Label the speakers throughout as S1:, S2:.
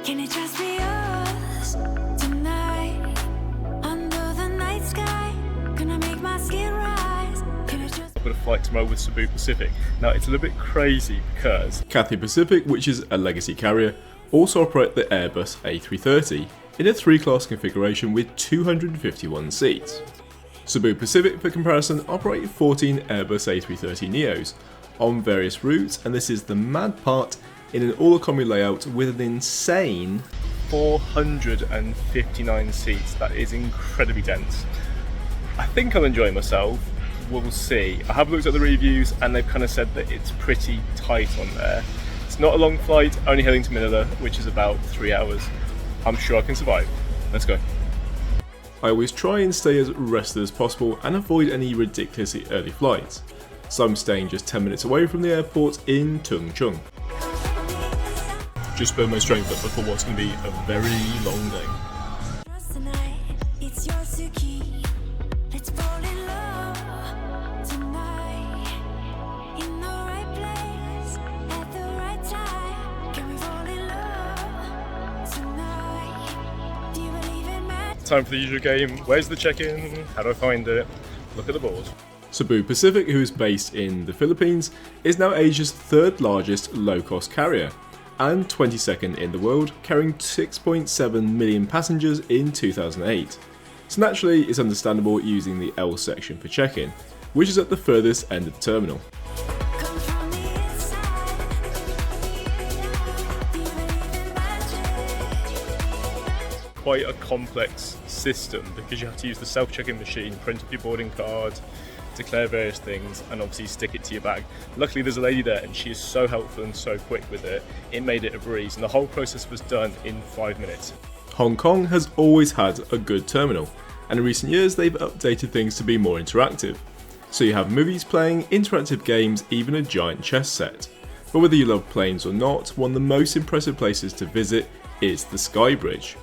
S1: Can it just be us tonight? Under the night sky, gonna make my skin rise. Can it just...
S2: I've got a flight tomorrow with Cebu Pacific. Now it's a little bit crazy because
S3: Cathay Pacific, which is a legacy carrier, also operate the Airbus A330 in a 3-class configuration with 251 seats. Cebu Pacific, for comparison, operate 14 Airbus A330neos on various routes, and this is the mad part, in an all-economy layout with an insane
S2: 459 seats. That is incredibly dense. I think I'll enjoy myself. We'll see. I have looked at the reviews and they've kind of said that it's pretty tight on there. It's not a long flight, only heading to Manila, which is about 3 hours. I'm sure I can survive. Let's go.
S3: I always try and stay as rested as possible and avoid any ridiculously early flights, so I'm staying just 10 minutes away from the airport in Tung Chung. Just burn my strength up before what's going to be a very long day.
S1: Trust tonight, it's yours to keep. Let's fall in love tonight. In the right place, at the right time. Can we fall in love tonight? Do you believe in magic?
S2: Time for the usual game. Where's the check-in? How do I find it? Look at the board.
S3: Cebu Pacific, who is based in the Philippines, is now Asia's 3rd largest low-cost carrier and 22nd in the world, carrying 6.7 million passengers in 2008. So naturally, it's understandable using the L section for check-in, which is at the furthest end of the terminal.
S1: Come from the inside. Do you believe in magic?
S2: Quite a complex system because you have to use the self check-in machine, print up your boarding card, declare various things, and obviously stick it to your bag. Luckily there's a lady there and she is so helpful and so quick with it. It made it a breeze and the whole process was done in 5 minutes.
S3: Hong Kong has always had a good terminal, and in recent years they've updated things to be more interactive. So you have movies playing, interactive games, even a giant chess set. But whether you love planes or not, one of the most impressive places to visit is the Sky Bridge.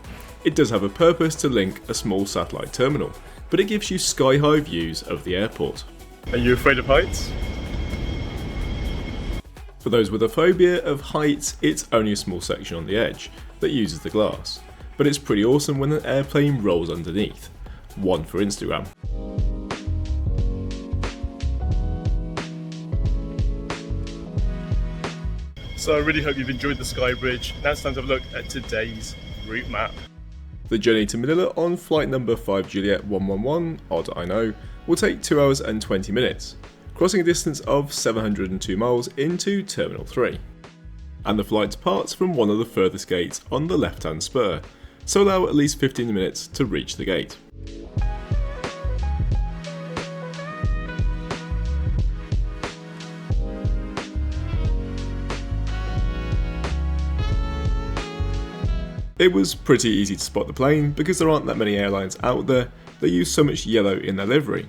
S3: It does have a purpose to link a small satellite terminal, but it gives you sky-high views of the airport.
S2: Are you afraid of heights?
S3: For those with a phobia of heights, it's only a small section on the edge that uses the glass, but it's pretty awesome when an airplane rolls underneath. One for Instagram.
S2: So I really hope you've enjoyed the Sky Bridge. Now it's time to have a look at today's route map.
S3: The journey to Manila on flight number 5 Juliet 111, odd I know, will take 2 hours and 20 minutes, crossing a distance of 702 miles into Terminal 3. And the flight departs from one of the furthest gates on the left-hand spur, so allow at least 15 minutes to reach the gate. It was pretty easy to spot the plane because there aren't that many airlines out there that use so much yellow in their livery.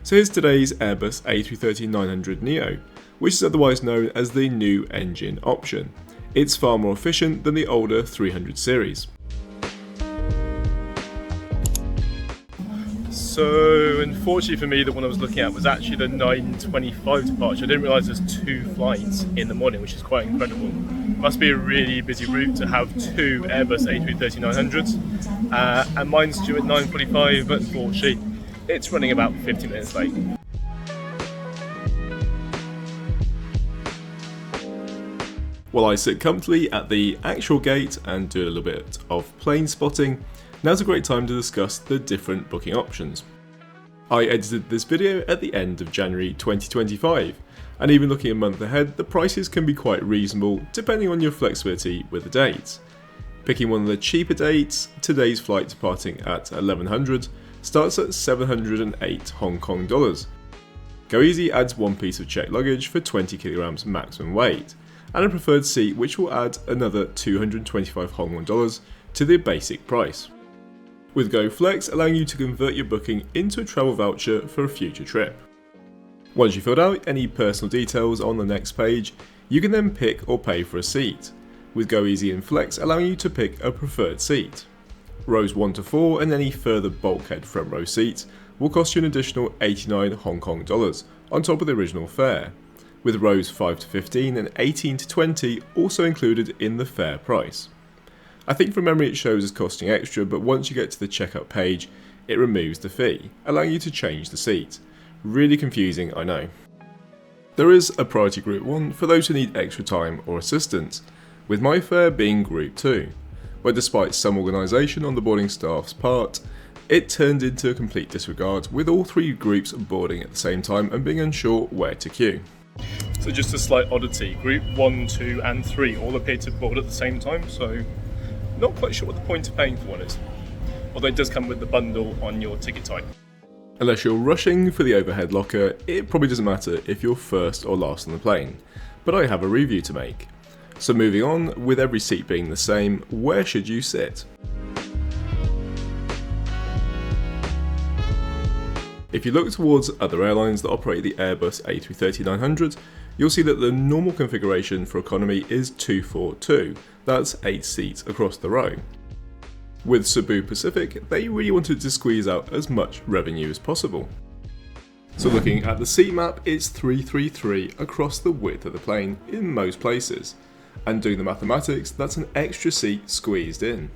S3: So here's today's Airbus A330-900neo, which is otherwise known as the new engine option. It's far more efficient than the older 300 series.
S2: So unfortunately for me, the one I was looking at was actually the 9:25 departure. I didn't realise there's 2 flights in the morning, which is quite incredible. Must be a really busy route to have 2 Airbus A330-900s, and mine's due at 9:45, but unfortunately it's running about 50 minutes late.
S3: While I sit comfortably at the actual gate and do a little bit of plane spotting, now's a great time to discuss the different booking options. I edited this video at the end of January 2025, and even looking a month ahead, the prices can be quite reasonable depending on your flexibility with the dates. Picking one of the cheaper dates, today's flight departing at 1100 starts at 708 Hong Kong dollars. Go Easy adds one piece of checked luggage for 20 kilograms maximum weight, and a preferred seat which will add another 225 Hong Kong dollars to the basic price, with Go Flex allowing you to convert your booking into a travel voucher for a future trip. Once you've filled out any personal details on the next page, you can then pick or pay for a seat, with Go Easy and Flex allowing you to pick a preferred seat. Rows 1 to 4 and any further bulkhead front row seats will cost you an additional 89 Hong Kong dollars on top of the original fare, with rows 5 to 15 and 18 to 20 also included in the fare price. I think from memory it shows as costing extra, but once you get to the checkout page, it removes the fee, allowing you to change the seat. Really confusing, I know. There is a priority group 1 for those who need extra time or assistance, with my fare being group 2, where despite some organisation on the boarding staff's part, it turned into a complete disregard, with all 3 groups boarding at the same time and being unsure where to queue.
S2: So just a slight oddity, group 1, 2 and 3 all appear to board at the same time, so not quite sure what the point of paying for one is. Although it does come with the bundle on your ticket type.
S3: Unless you're rushing for the overhead locker, it probably doesn't matter if you're first or last on the plane, but I have a review to make. So moving on, with every seat being the same, where should you sit? If you look towards other airlines that operate the Airbus A330-900, you'll see that the normal configuration for economy is 242, that's 8 seats across the row. With Cebu Pacific, they really wanted to squeeze out as much revenue as possible. So looking at the seat map, it's 333 across the width of the plane in most places, and doing the mathematics, that's an extra seat squeezed in.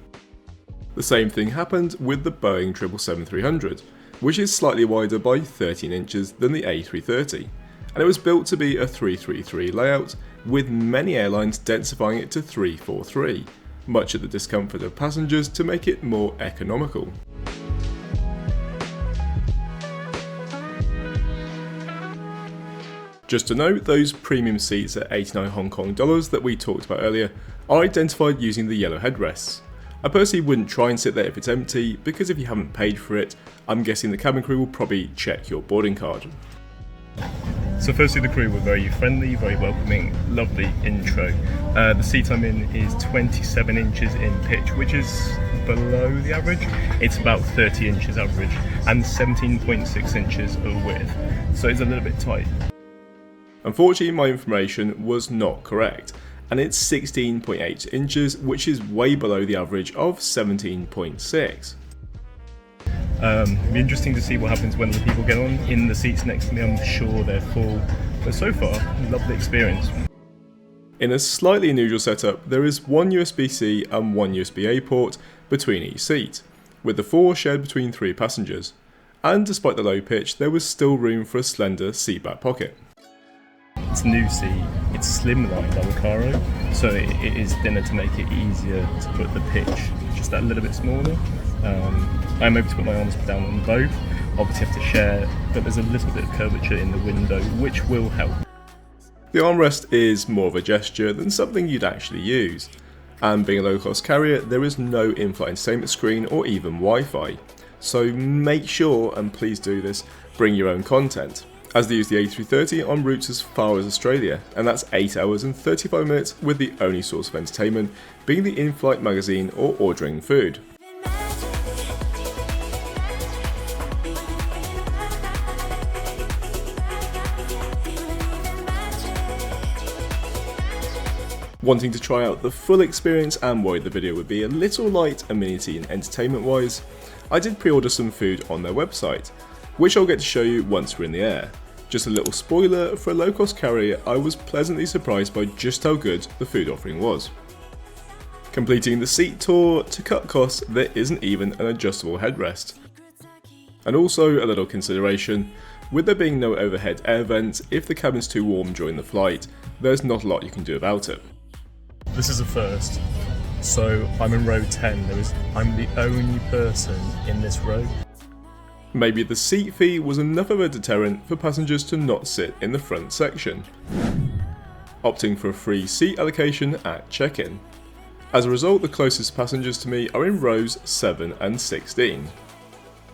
S3: The same thing happened with the Boeing 777-300, which is slightly wider by 13 inches than the A330, and it was built to be a 333 layout, with many airlines densifying it to 343, much at the discomfort of passengers to make it more economical. Just to note, those premium seats at 89 Hong Kong dollars that we talked about earlier are identified using the yellow headrests. I personally wouldn't try and sit there if it's empty, because if you haven't paid for it, I'm guessing the cabin crew will probably check your boarding card.
S2: So firstly, the crew were very friendly, very welcoming, lovely intro. The seat I'm in is 27 inches in pitch, which is below the average. It's about 30 inches average and 17.6 inches of width, so it's a little bit tight.
S3: Unfortunately, my information was not correct, and it's 16.8 inches, which is way below the average of 17.6.
S2: It'll be interesting to see what happens when the people get on in the seats next to me. I'm sure they're full, but so far, lovely experience.
S3: In a slightly unusual setup, there is one USB-C and one USB-A port between each seat, with the 4 shared between 3 passengers, and despite the low pitch, there was still room for a slender seat back pocket.
S2: It's a new seat, it's slimline by Recaro, so it is thinner to make it easier to put the pitch just that little bit smaller. I'm able to put my arms down on both, obviously have to share, but there's a little bit of curvature in the window which will help.
S3: The armrest is more of a gesture than something you'd actually use, and being a low-cost carrier, there is no in-flight entertainment screen or even Wi-Fi, so make sure, and please do this, bring your own content, as they use the A330 on routes as far as Australia, and that's 8 hours and 35 minutes, with the only source of entertainment being the in-flight magazine or ordering food. Wanting to try out the full experience and worried the video would be a little light amenity and entertainment wise, I did pre-order some food on their website, which I'll get to show you once we're in the air. Just a little spoiler, for a low-cost carrier, I was pleasantly surprised by just how good the food offering was. Completing the seat tour, to cut costs, there isn't even an adjustable headrest. And also a little consideration, with there being no overhead air vents, if the cabin's too warm during the flight, there's not a lot you can do about it.
S2: This is a first, so I'm in row 10, I'm the only person in this row.
S3: Maybe the seat fee was enough of a deterrent for passengers to not sit in the front section, opting for a free seat allocation at check-in. As a result, the closest passengers to me are in rows 7 and 16.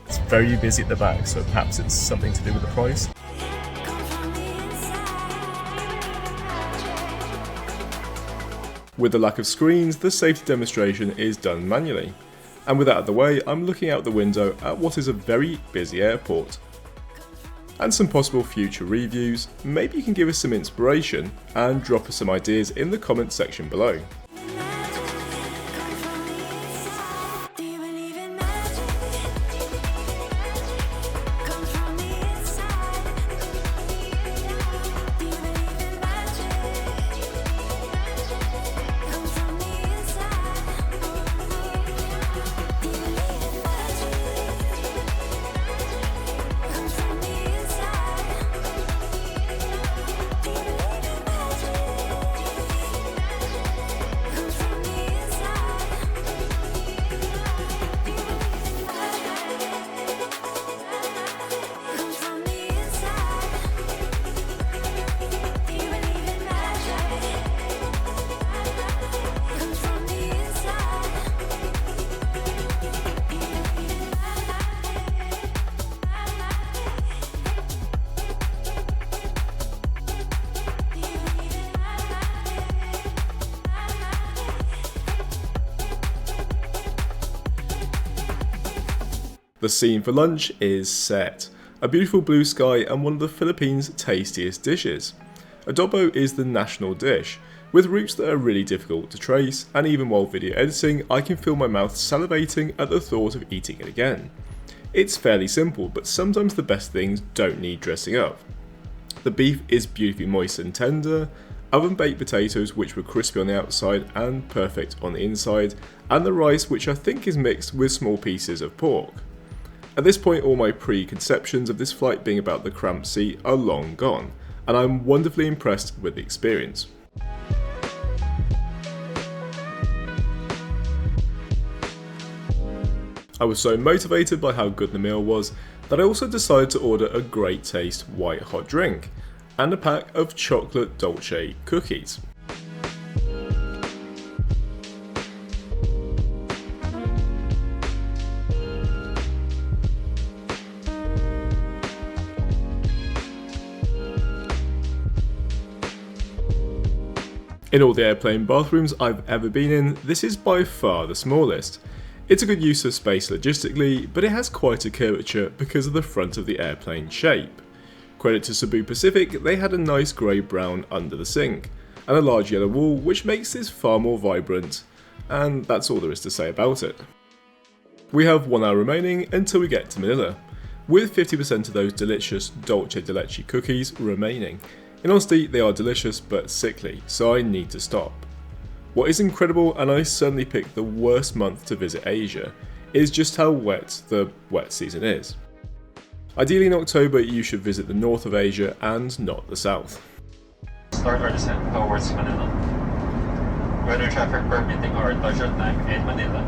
S2: It's very busy at the back, so perhaps it's something to do with the price.
S3: With the lack of screens, the safety demonstration is done manually. And with that out of the way, I'm looking out the window at what is a very busy airport. And some possible future reviews. Maybe you can give us some inspiration and drop us some ideas in the comments section below. The scene for lunch is set. A beautiful blue sky and one of the Philippines' tastiest dishes. Adobo is the national dish, with roots that are really difficult to trace, and even while video editing I can feel my mouth salivating at the thought of eating it again. It's fairly simple, but sometimes the best things don't need dressing up. The beef is beautifully moist and tender, oven baked potatoes which were crispy on the outside and perfect on the inside, and the rice which I think is mixed with small pieces of pork. At this point all my preconceptions of this flight being about the cramped seat are long gone, and I'm wonderfully impressed with the experience. I was so motivated by how good the meal was that I also decided to order a great taste white hot drink and a pack of chocolate dolce cookies. In all the airplane bathrooms I've ever been in, this is by far the smallest. It's a good use of space logistically, but it has quite a curvature because of the front of the airplane shape. Credit to Cebu Pacific, they had a nice grey-brown under the sink, and a large yellow wall which makes this far more vibrant, and that's all there is to say about it. We have 1 hour remaining until we get to Manila, with 50% of those delicious dolce de leche cookies remaining. In honesty, they are delicious but sickly, so I need to stop. What is incredible, and I certainly picked the worst month to visit Asia, is just how wet the wet season is. Ideally in October you should visit the north of Asia and not the south.
S4: Start our descent towards Manila. Weather traffic permitting our departure time in Manila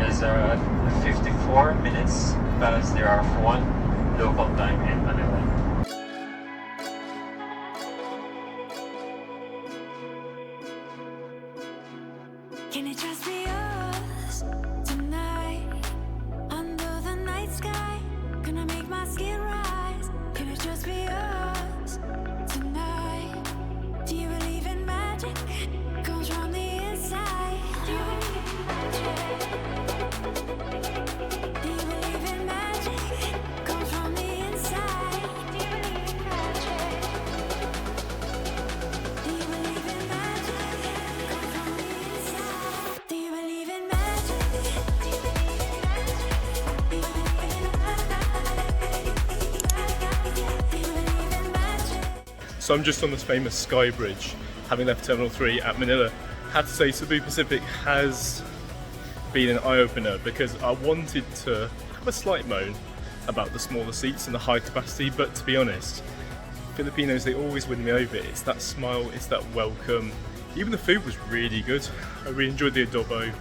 S4: is 54 minutes past the hour of 1 local time in Manila.
S1: Can it just be us tonight? Under the night sky, gonna make my skin rise. Can it just be us tonight? Do you believe in magic? Comes from the inside. Do you believe in magic? Do you believe in magic? Comes from the inside. Do you believe in magic? Do you believe in magic? Comes from the inside. Do you believe in magic? Do you believe in magic? Do you believe in magic? Do you believe in magic?
S2: So I'm just on this famous sky bridge, having left Terminal 3 at Manila. I have to say Cebu Pacific has been an eye-opener because I wanted to have a slight moan about the smaller seats and the high capacity, but to be honest, Filipinos, they always win me over. It's that smile, it's that welcome. Even the food was really good. I really enjoyed the adobo.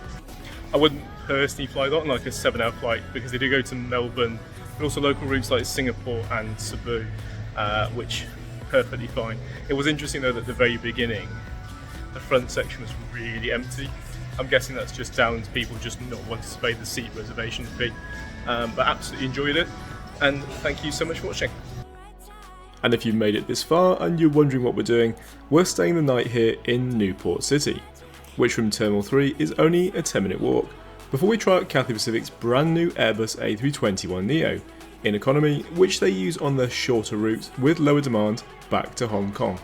S2: I wouldn't personally fly that on like a 7-hour flight because they do go to Melbourne, but also local routes like Singapore and Cebu, which perfectly fine. It was interesting though that at the very beginning, the front section was really empty. I'm guessing that's just down to people just not wanting to pay the seat reservation fee. But absolutely enjoyed it, and thank you so much for watching.
S3: And if you've made it this far and you're wondering what we're doing, we're staying the night here in Newport City, which from Terminal 3 is only a 10-minute walk, before we try out Cathay Pacific's brand new Airbus A330neo in economy, which they use on their shorter route with lower demand back to Hong Kong.